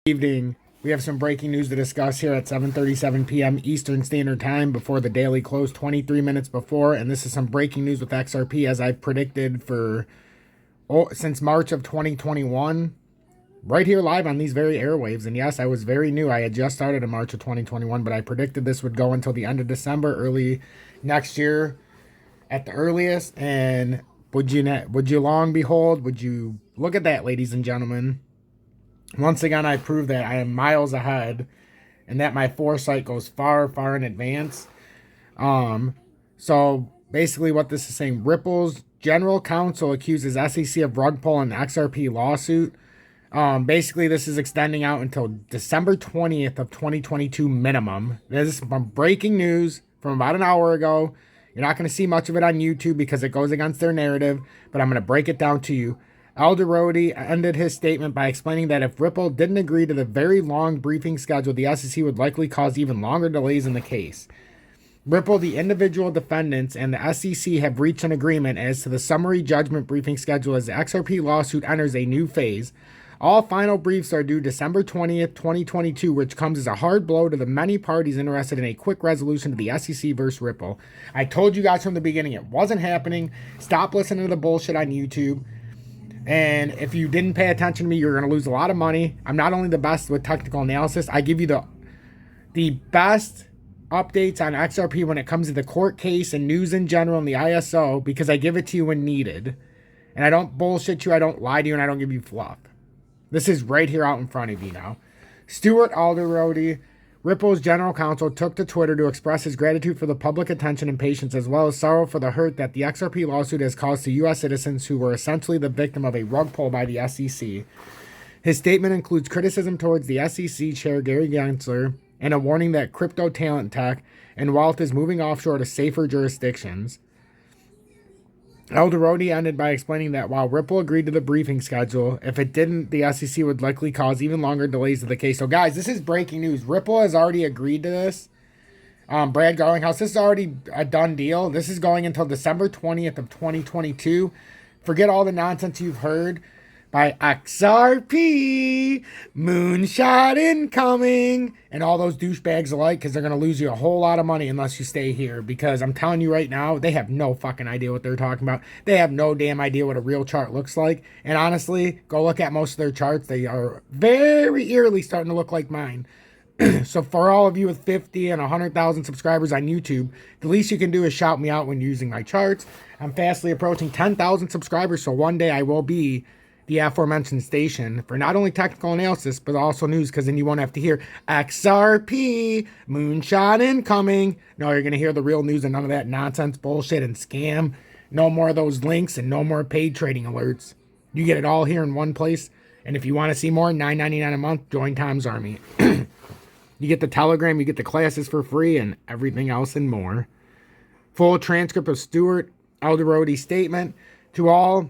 Evening. We have some breaking news to discuss here at 7:37 p.m. Eastern Standard Time before the daily close 23 minutes before, and this is some breaking news with XRP as I've predicted for since March of 2021, right here live on these very airwaves. And yes, I was very new. I had just started in March of 2021, but I predicted this would go until the end of December, early next year at the earliest. And would you long behold, would you look at that, ladies and gentlemen? Once again, I proved that I am miles ahead and that my foresight goes far, far in advance. So basically what this is saying, Ripple's general counsel accuses SEC of rug pull in XRP lawsuit. Basically, this is extending out until December 20th of 2022 minimum. This is from breaking news from about an hour ago. You're not going to see much of it on YouTube because it goes against their narrative, but I'm going to break it down to you. Alderodi ended his statement by explaining that if Ripple didn't agree to the very long briefing schedule, the SEC would likely cause even longer delays in the case. Ripple, the individual defendants, and the SEC have reached an agreement as to the summary judgment briefing schedule as the XRP lawsuit enters a new phase. All final briefs are due December 20th, 2022, which comes as a hard blow to the many parties interested in a quick resolution to the SEC versus Ripple. I told you guys from the beginning it wasn't happening. Stop listening to the bullshit on YouTube. And if you didn't pay attention to me, you're going to lose a lot of money. I'm not only the best with technical analysis, I give you the best updates on XRP when it comes to the court case and news in general and the ISO, because I give it to you when needed. And I don't bullshit you, I don't lie to you, and I don't give you fluff. This is right here out in front of you now. Stuart Alderodi, Ripple's general counsel, took to Twitter to express his gratitude for the public attention and patience, as well as sorrow for the hurt that the XRP lawsuit has caused to U.S. citizens who were essentially the victim of a rug pull by the SEC. His statement includes criticism towards the SEC chair Gary Gensler and a warning that crypto talent tech and wealth is moving offshore to safer jurisdictions. Alderodi ended by explaining that while Ripple agreed to the briefing schedule, if it didn't, the SEC would likely cause even longer delays to the case. So, guys, this is breaking news. Ripple has already agreed to this. Brad Garlinghouse, this is already a done deal. This is going until December 20th of 2022. Forget all the nonsense you've heard by XRP, moonshot incoming, and all those douchebags alike, because they're going to lose you a whole lot of money unless you stay here, because I'm telling you right now, they have no fucking idea what they're talking about. They have no damn idea what a real chart looks like, and honestly, go look at most of their charts. They are very eerily starting to look like mine. So for all of you with 50 and 100,000 subscribers on YouTube, the least you can do is shout me out when using my charts. I'm fastly approaching 10,000 subscribers, so one day I will be the aforementioned station for not only technical analysis, but also news, because then you won't have to hear XRP, moonshot incoming. No, you're going to hear the real news and none of that nonsense, bullshit, and scam. No more of those links and no more paid trading alerts. You get it all here in one place. And if you want to see more, $9.99 a month, join Tom's Army. You get the Telegram, you get the classes for free, and everything else and more. Full transcript of Stuart Alderodi's statement. To all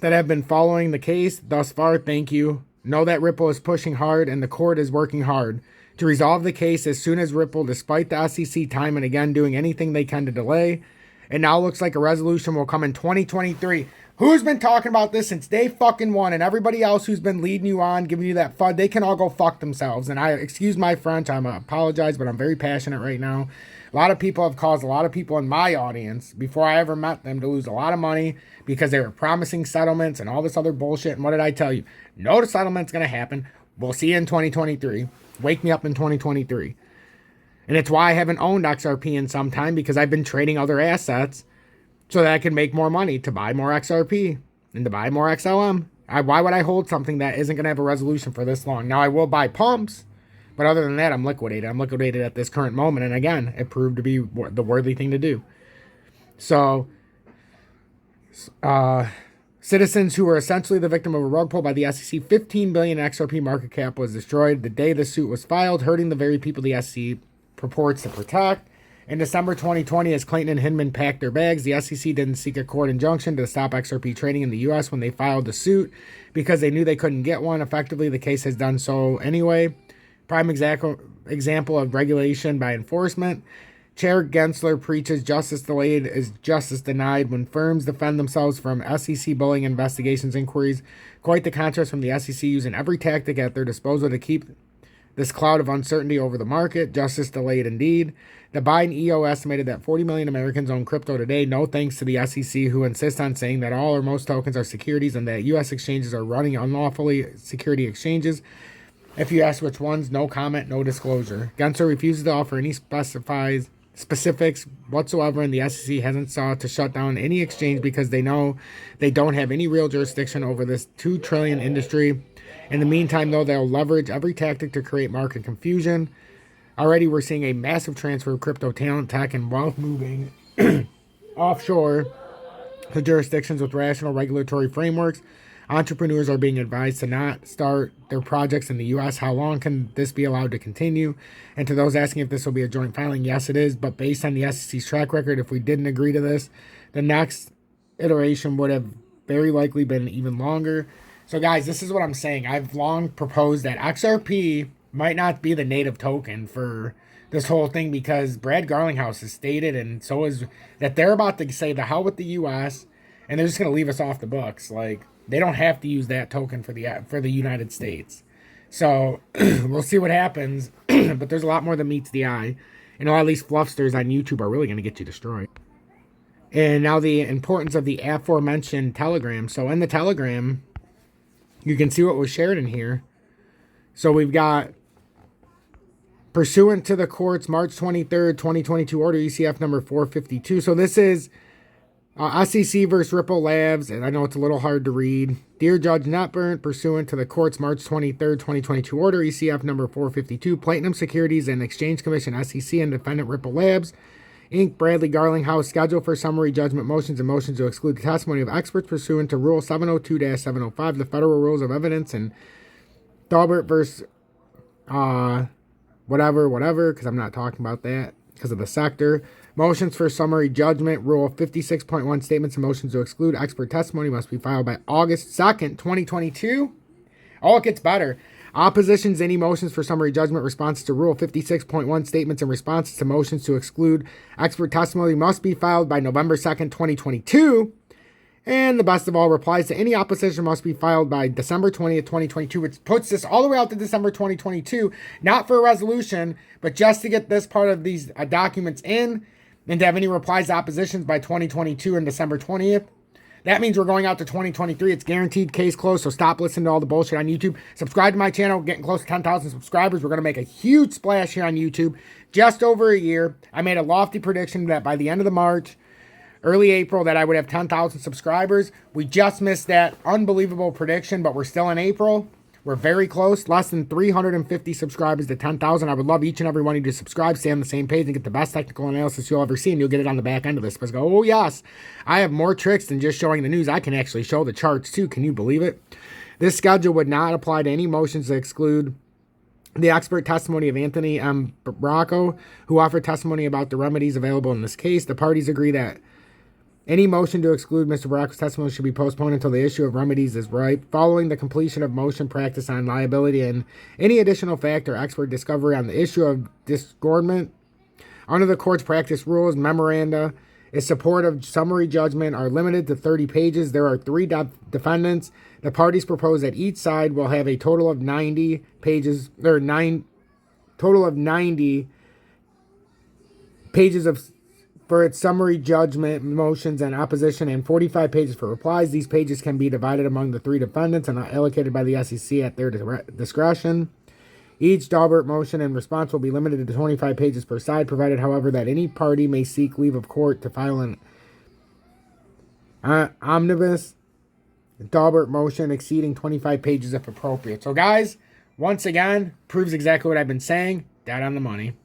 that have been following the case thus far, thank you. Know that Ripple is pushing hard and the court is working hard to resolve the case as soon as Ripple, despite the SEC time and again doing anything they can to delay. It now looks like a resolution will come in 2023. Who's been talking about this since day fucking one? And everybody else who's been leading you on, giving you that FUD, they can all go fuck themselves. And I excuse my French, I apologize, but I'm very passionate right now. A lot of people have caused a lot of people in my audience, before I ever met them, to lose a lot of money because they were promising settlements and all this other bullshit. And what did I tell you? No settlement's going to happen. We'll see you in 2023. Wake me up in 2023. And it's why I haven't owned XRP in some time, because I've been trading other assets so that I can make more money to buy more XRP and to buy more XLM. Why would I hold something that isn't going to have a resolution for this long? Now, I will buy pumps, but other than that, I'm liquidated. I'm liquidated at this current moment. And again, it proved to be the worthy thing to do. So, citizens who were essentially the victim of a rug pull by the SEC, 15 billion XRP market cap was destroyed the day the suit was filed, hurting the very people the SEC purports to protect. In December 2020, as Clayton and Hinman packed their bags, the SEC didn't seek a court injunction to stop XRP trading in the U.S. when they filed the suit because they knew they couldn't get one. Effectively, the case has done so anyway. Prime example of regulation by enforcement. Chair Gensler preaches justice delayed is justice denied when firms defend themselves from SEC bullying investigations inquiries. Quite the contrast from the SEC using every tactic at their disposal to keep this cloud of uncertainty over the market. Justice delayed indeed. The Biden EO estimated that 40 million Americans own crypto today, no thanks to the SEC, who insist on saying that all or most tokens are securities and that U.S. exchanges are running unlawfully security exchanges. If you ask which ones, no comment, no disclosure. Gensler refuses to offer any specifics whatsoever, and the SEC hasn't sought to shut down any exchange because they know they don't have any real jurisdiction over this $2 trillion industry. In the meantime, though, they'll leverage every tactic to create market confusion. Already, we're seeing a massive transfer of crypto talent, tech, and wealth moving offshore to jurisdictions with rational regulatory frameworks. Entrepreneurs are being advised to not start their projects in the U.S. How long can this be allowed to continue? And to those asking if this will be a joint filing, yes, it is. But based on the SEC's track record, if we didn't agree to this, the next iteration would have very likely been even longer. So, guys, this is what I'm saying. I've long proposed that XRP might not be the native token for this whole thing because Brad Garlinghouse has stated, and so is, that they're about to say the hell with the U.S., and they're just going to leave us off the books. Like, they don't have to use that token for the United States. So we'll see what happens. But there's a lot more than meets the eye. And all these fluffsters on YouTube are really going to get you destroyed. And now the importance of the aforementioned Telegram. So in the Telegram, you can see what was shared in here. So we've got, pursuant to the court's March 23rd, 2022 order, ECF number 452. So this is SEC versus Ripple Labs, and I know it's a little hard to read. Dear Judge Netburn, pursuant to the court's March 23rd, 2022 order, ECF number 452, Platinum Securities and Exchange Commission, SEC, and defendant Ripple Labs, Inc., Bradley Garlinghouse, schedule for summary judgment motions and motions to exclude the testimony of experts pursuant to Rule 702-705, the Federal Rules of Evidence, and Daubert versus whatever, because I'm not talking about that because of the sector. Motions for summary judgment, Rule 56.1, statements and motions to exclude expert testimony must be filed by August 2nd, 2022. Oh, it gets better. Oppositions to any motions for summary judgment, responses to Rule 56.1, statements and responses to motions to exclude expert testimony must be filed by November 2nd, 2022. And the best of all, replies to any opposition must be filed by December 20th, 2022, which puts this all the way out to December 2022, not for a resolution, but just to get this part of these documents in, and to have any replies to oppositions by 2022 and December 20th. That means we're going out to 2023. It's guaranteed, case closed, so stop listening to all the bullshit on YouTube. Subscribe to my channel. We're getting close to 10,000 subscribers. We're going to make a huge splash here on YouTube. Just over a year, I made a lofty prediction that by the end of the March, early April, that I would have 10,000 subscribers. We just missed that unbelievable prediction, but we're still in April. We're very close, less than 350 subscribers to 10,000. I would love each and every one of you to subscribe, stay on the same page, and get the best technical analysis you'll ever see, and you'll get it on the back end of this. But go, oh yes, I have more tricks than just showing the news. I can actually show the charts too. Can you believe it? This schedule would not apply to any motions to exclude the expert testimony of Anthony M. Bracco, who offered testimony about the remedies available in this case. The parties agree that any motion to exclude Mr. Bracco's testimony should be postponed until the issue of remedies is ripe. Following the completion of motion practice on liability and any additional fact or expert discovery on the issue of disgorgement, under the court's practice rules, memoranda in support of summary judgment are limited to 30 pages. There are 3 defendants. The parties propose that each side will have a total of 90 pages, or 90 pages for its summary judgment motions and opposition, and 45 pages for replies. These pages can be divided among the 3 defendants and are allocated by the SEC at their discretion. Each Daubert motion and response will be limited to 25 pages per side, provided, however, that any party may seek leave of court to file an omnibus Daubert motion exceeding 25 pages if appropriate. So, guys, once again, proves exactly what I've been saying. Dead on the money.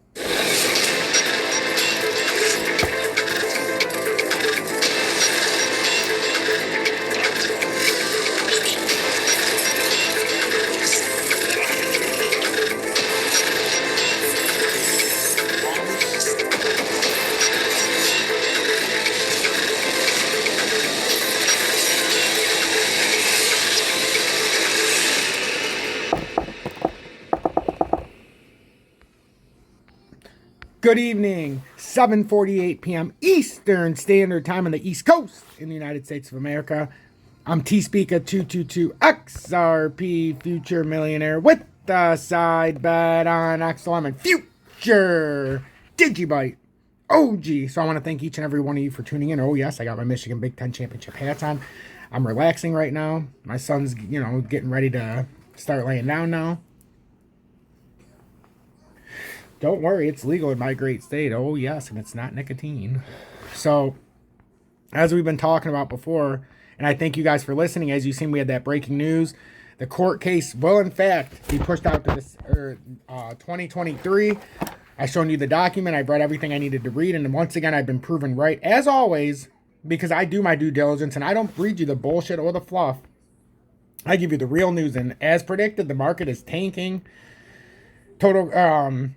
Good evening, 7:48 p.m. Eastern Standard Time on the East Coast in the United States of America. I'm T-Speaker 222 XRP Future Millionaire with the side bet on XLM and Future Digibyte OG. So I want to thank each and every one of you for tuning in. Oh yes, I got my Michigan Big Ten Championship hats on. I'm relaxing right now. My son's, getting ready to start laying down now. Don't worry, it's legal in my great state. Oh, yes, and it's not nicotine. So, as we've been talking about before, and I thank you guys for listening. As you've seen, we had that breaking news. The court case will, in fact, be pushed out to this 2023. I've shown you the document. I've read everything I needed to read. And once again, I've been proven right, as always, because I do my due diligence, and I don't read you the bullshit or the fluff. I give you the real news. And as predicted, the market is tanking. Total...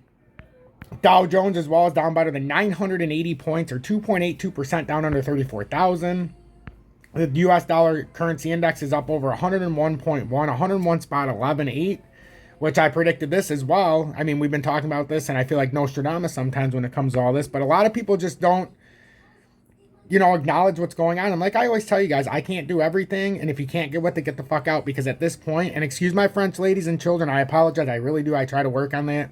Dow Jones as well is down better than 980 points, or 2.82% down under 34,000. The U.S. dollar currency index is up over 101.1, 101 spot 11.8, which I predicted this as well. I mean, we've been talking about this, and I feel like Nostradamus sometimes when it comes to all this, but a lot of people just don't, acknowledge what's going on. And like I always tell you guys, I can't do everything, and if you can't get with it, get the fuck out, because at this point, and excuse my French ladies and children, I apologize, I really do, I try to work on that,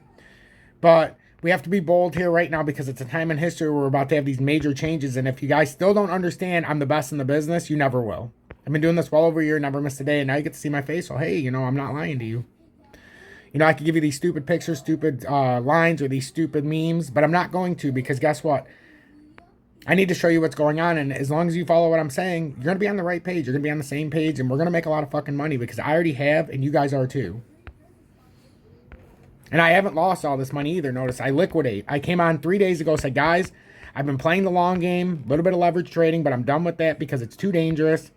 but we have to be bold here right now because it's a time in history where we're about to have these major changes. And if you guys still don't understand I'm the best in the business, you never will. I've been doing this well over a year, never missed a day, and now you get to see my face. So, hey, I'm not lying to you. I could give you these stupid pictures, stupid lines, or these stupid memes, but I'm not going to, because guess what? I need to show you what's going on, and as long as you follow what I'm saying, you're going to be on the right page. You're going to be on the same page, and we're going to make a lot of fucking money, because I already have, and you guys are too. And I haven't lost all this money either. Notice, I liquidate. I came on 3 days ago, said, guys, I've been playing the long game, a little bit of leverage trading, but I'm done with that because it's too dangerous.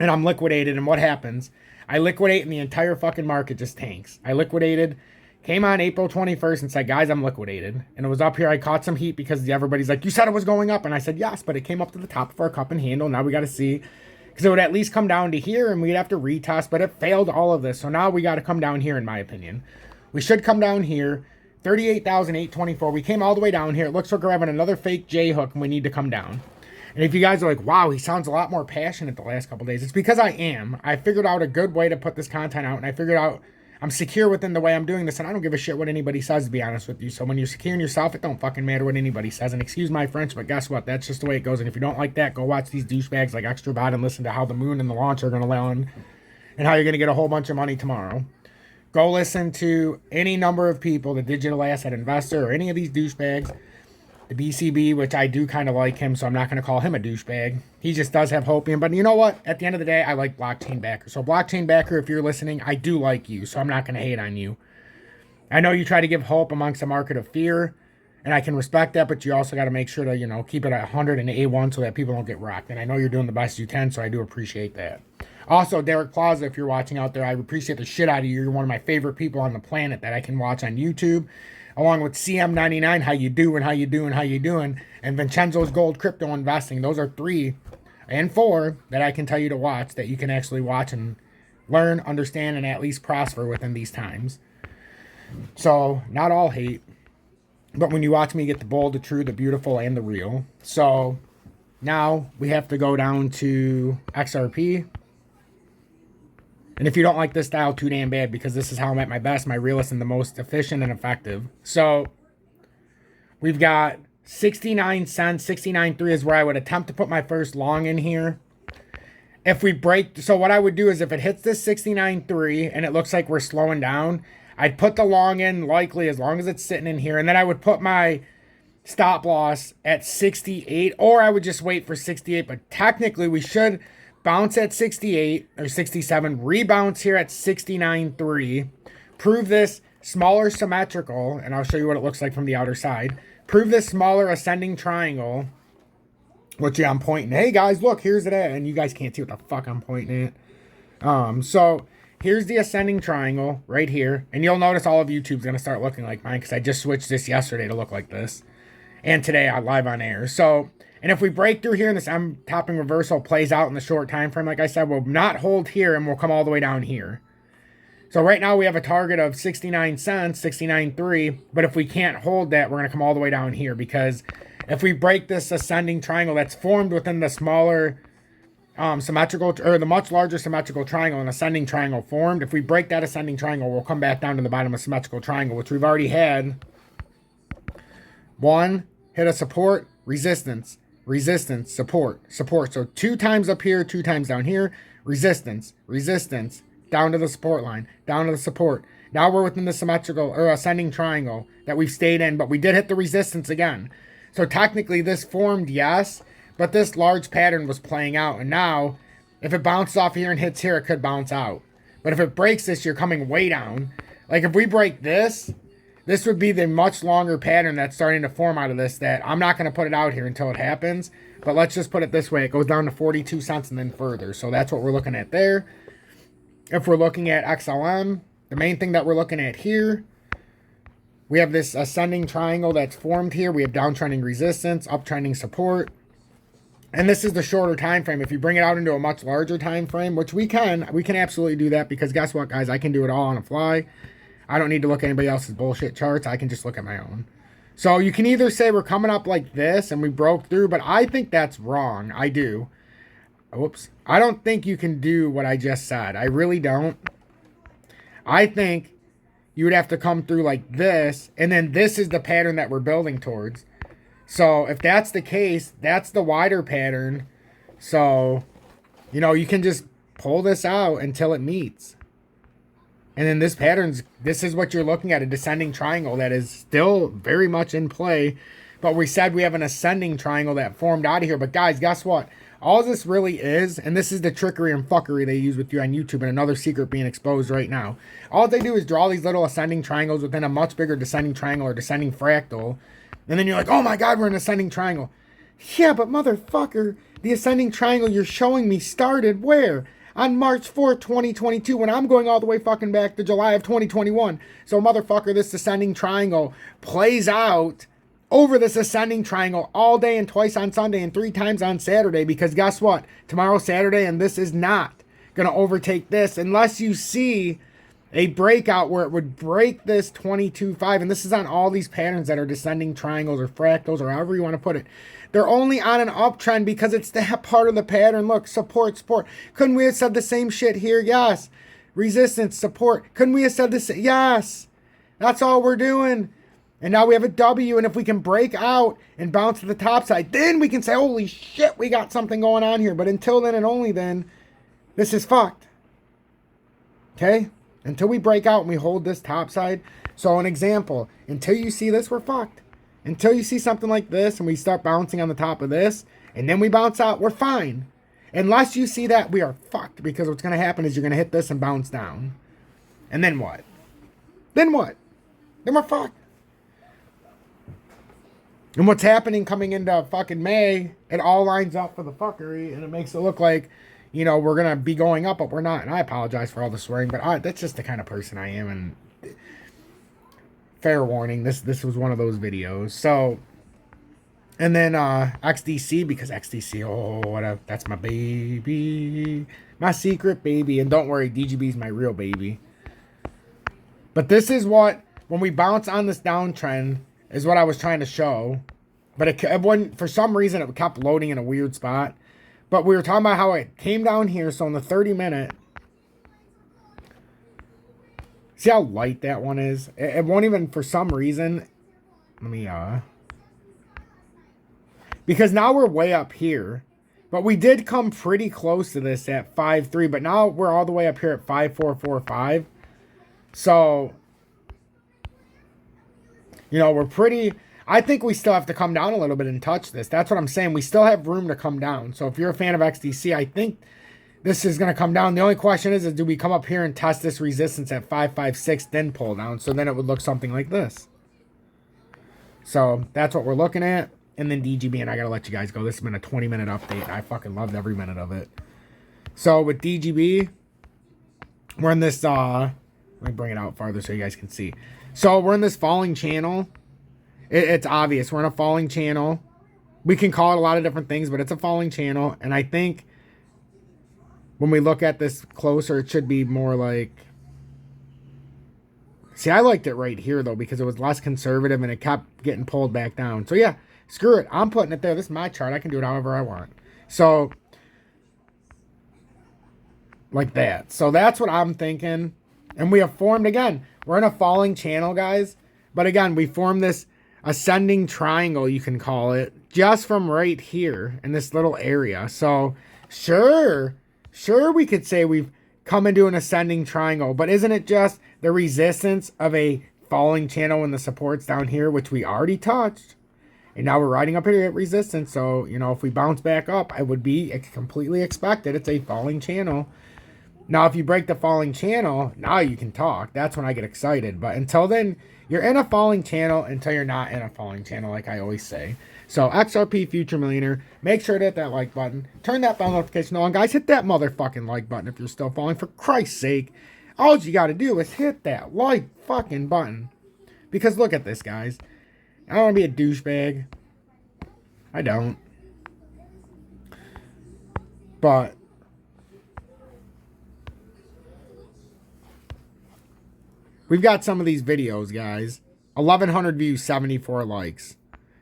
And I'm liquidated, and what happens? I liquidate, and the entire fucking market just tanks. I liquidated, came on April 21st and said, guys, I'm liquidated. And it was up here. I caught some heat because everybody's like, you said it was going up. And I said, yes, but it came up to the top of our cup and handle. Now we got to see. Because it would at least come down to here, and we'd have to retest, but it failed all of this. So now we got to come down here, in my opinion. We should come down here, 38,824. We came all the way down here. It looks like we're having another fake J hook, and we need to come down. And if you guys are like, wow, he sounds a lot more passionate the last couple days, it's because I am. I figured out a good way to put this content out, and I figured out I'm secure within the way I'm doing this, and I don't give a shit what anybody says, to be honest with you. So when you're secure in yourself, it don't fucking matter what anybody says. And excuse my French, but guess what? That's just the way it goes. And if you don't like that, go watch these douchebags like Extrabot and listen to how the moon and the launch are going to land and how you're going to get a whole bunch of money tomorrow. Go listen to any number of people, the Digital Asset Investor, or any of these douchebags. The BCB, which I do kind of like him, so I'm not going to call him a douchebag. He just does have hopium. But you know what? At the end of the day, I like Blockchain Backer. So Blockchain Backer, if you're listening, I do like you, so I'm not going to hate on you. I know you try to give hope amongst a market of fear, and I can respect that, but you also got to make sure to, keep it at 100 and A1 so that people don't get rocked. And I know you're doing the best you can, so I do appreciate that. Also, Derek Plaza, if you're watching out there, I appreciate the shit out of you. You're one of my favorite people on the planet that I can watch on YouTube. Along with CM99, how you doing, how you doing, how you doing, and Vincenzo's Gold Crypto Investing. Those are 3 and 4 that I can tell you to watch, that you can actually watch and learn, understand, and at least prosper within these times. So, not all hate, but when you watch me get the bold, the true, the beautiful, and the real. So, now we have to go down to XRP. And if you don't like this style, too damn bad, because this is how I'm at my best, my realest, and the most efficient and effective. So, we've got 69 cents, 69.3 is where I would attempt to put my first long in here. If we break, so what I would do is if it hits this 69.3 and it looks like we're slowing down, I'd put the long in likely as long as it's sitting in here. And then I would put my stop loss at 68, or I would just wait for 68. But technically, we should bounce at 68 or 67, rebounds here at 69.3, prove this smaller symmetrical, and I'll show you what it looks like from the outer side, prove this smaller ascending triangle, which I'm pointing. Hey guys, look, here's it at, and you guys can't see what the fuck I'm pointing at. So here's the ascending triangle right here, and you'll notice all of YouTube's gonna start looking like mine, because I just switched this yesterday to look like this, and today I live on air. So, and if we break through here and this M topping reversal plays out in the short time frame, like I said, we'll not hold here and we'll come all the way down here. So right now we have a target of 69 cents, 69.3. But if we can't hold that, we're going to come all the way down here, because if we break this ascending triangle that's formed within the smaller symmetrical, or the much larger symmetrical triangle, an ascending triangle formed, if we break that ascending triangle, we'll come back down to the bottom of symmetrical triangle, which we've already had. One, hit a support, resistance, resistance, support, support. So 2 times up here, 2 times down here, resistance, resistance, down to the support line, down to the support. Now we're within the symmetrical or ascending triangle that we've stayed in, but we did hit the resistance again. So technically this formed, yes, but this large pattern was playing out. And now if it bounces off here and hits here, it could bounce out. But if it breaks this, you're coming way down. Like if we break this, this would be the much longer pattern that's starting to form out of this, that I'm not going to put it out here until it happens. But let's just put it this way. It goes down to 42 cents and then further. So that's what we're looking at there. If we're looking at XLM, the main thing that we're looking at here, we have this ascending triangle that's formed here. We have downtrending resistance, uptrending support. And this is the shorter time frame. If you bring it out into a much larger time frame, which we can absolutely do that, because guess what, guys? I can do it all on the fly. I don't need to look at anybody else's bullshit charts. I can just look at my own. So you can either say we're coming up like this and we broke through, but I think that's wrong. I do. Whoops. I don't think you can do what I just said. I really don't. I think you would have to come through like this, and then this is the pattern that we're building towards. So if that's the case, that's the wider pattern. So, you know, you can just pull this out until it meets. And then this is what you're looking at, a descending triangle that is still very much in play. But we said we have an ascending triangle that formed out of here. But guys, guess what? All this really is, and this is the trickery and fuckery they use with you on YouTube, and another secret being exposed right now. All they do is draw these little ascending triangles within a much bigger descending triangle or descending fractal. And then you're like, oh my God, we're in an ascending triangle. Yeah, but motherfucker, the ascending triangle you're showing me started where? On March 4th, 2022, when I'm going all the way fucking back to July of 2021. So motherfucker, this ascending triangle plays out over this ascending triangle all day and twice on Sunday and 3 times on Saturday, because guess what? Tomorrow's Saturday, and this is not going to overtake this unless you see a breakout where it would break this 22.5. And this is on all these patterns that are descending triangles or fractals or however you want to put it. They're only on an uptrend because it's that part of the pattern. Look, support, support. Couldn't we have said the same shit here? Yes. Resistance, support. Couldn't we have said this? Yes. That's all we're doing. And now we have a W, and if we can break out and bounce to the top side, then we can say, holy shit, we got something going on here. But until then and only then, this is fucked. Okay? Until we break out and we hold this top side. So an example, until you see this, we're fucked. Until you see something like this and we start bouncing on the top of this, and then we bounce out, we're fine. Unless you see that, we are fucked, because what's going to happen is you're going to hit this and bounce down. And then what? Then what? Then we're fucked. And what's happening coming into fucking May, it all lines up for the fuckery, and it makes it look like, you know, we're going to be going up, but we're not. And I apologize for all the swearing, but that's just the kind of person I am. And fair warning, this was one of those videos. So, and then XDC, because XDC, oh, whatever, that's my baby. My secret baby. And don't worry, DGB is my real baby. But this is what, when we bounce on this downtrend, is what I was trying to show. But it wouldn't, for some reason, it kept loading in a weird spot. But we were talking about how it came down here. So in the 30-minute, see how light that one is? It won't even, for some reason, let me, because now we're way up here. But we did come pretty close to this at 5.3. But now we're all the way up here at 5.445. So, you know, we're pretty, I think we still have to come down a little bit and touch this. That's what I'm saying. We still have room to come down. So if you're a fan of XDC, I think this is going to come down. The only question is do we come up here and test this resistance at 5.56, then pull down? So then it would look something like this. So that's what we're looking at. And then DGB, and I got to let you guys go. This has been a 20-minute update. I fucking loved every minute of it. So with DGB, we're in this, let me bring it out farther so you guys can see. So we're in this falling channel. It's obvious. We're in a falling channel. We can call it a lot of different things, but it's a falling channel. And I think when we look at this closer, it should be more like See, I liked it right here, though, because it was less conservative and it kept getting pulled back down. So, yeah, screw it. I'm putting it there. This is my chart. I can do it however I want. So, like that. So, that's what I'm thinking. And we have formed, again, we're in a falling channel, guys. But, again, we formed this ascending triangle, you can call it, just from right here in this little area. So, sure, we could say we've come into an ascending triangle, but isn't it just the resistance of a falling channel when the support's down here, which we already touched, and now we're riding up here at resistance? So, you know, if we bounce back up, I would be completely expected. It's a falling channel. Now, if you break the falling channel, now you can talk. That's when I get excited. But until then, you're in a falling channel until you're not in a falling channel, like I always say. So, XRP Future Millionaire, make sure to hit that like button. Turn that bell notification on. Guys, hit that motherfucking like button if you're still following. For Christ's sake, all you got to do is hit that like fucking button. Because look at this, guys. I don't want to be a douchebag. I don't. But we've got some of these videos, guys. 1,100 views, 74 likes.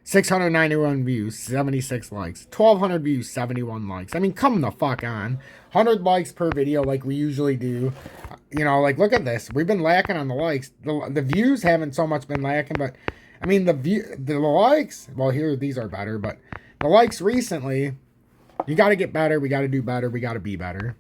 691 views, 76 likes. 1,200 views, 71 likes. I mean, come the fuck on. 100 likes per video like we usually do. You know, like, look at this. We've been lacking on the likes. The views haven't so much been lacking, but, I mean, the likes, well, here, these are better, but the likes recently, you got to get better. We got to do better. We got to be better.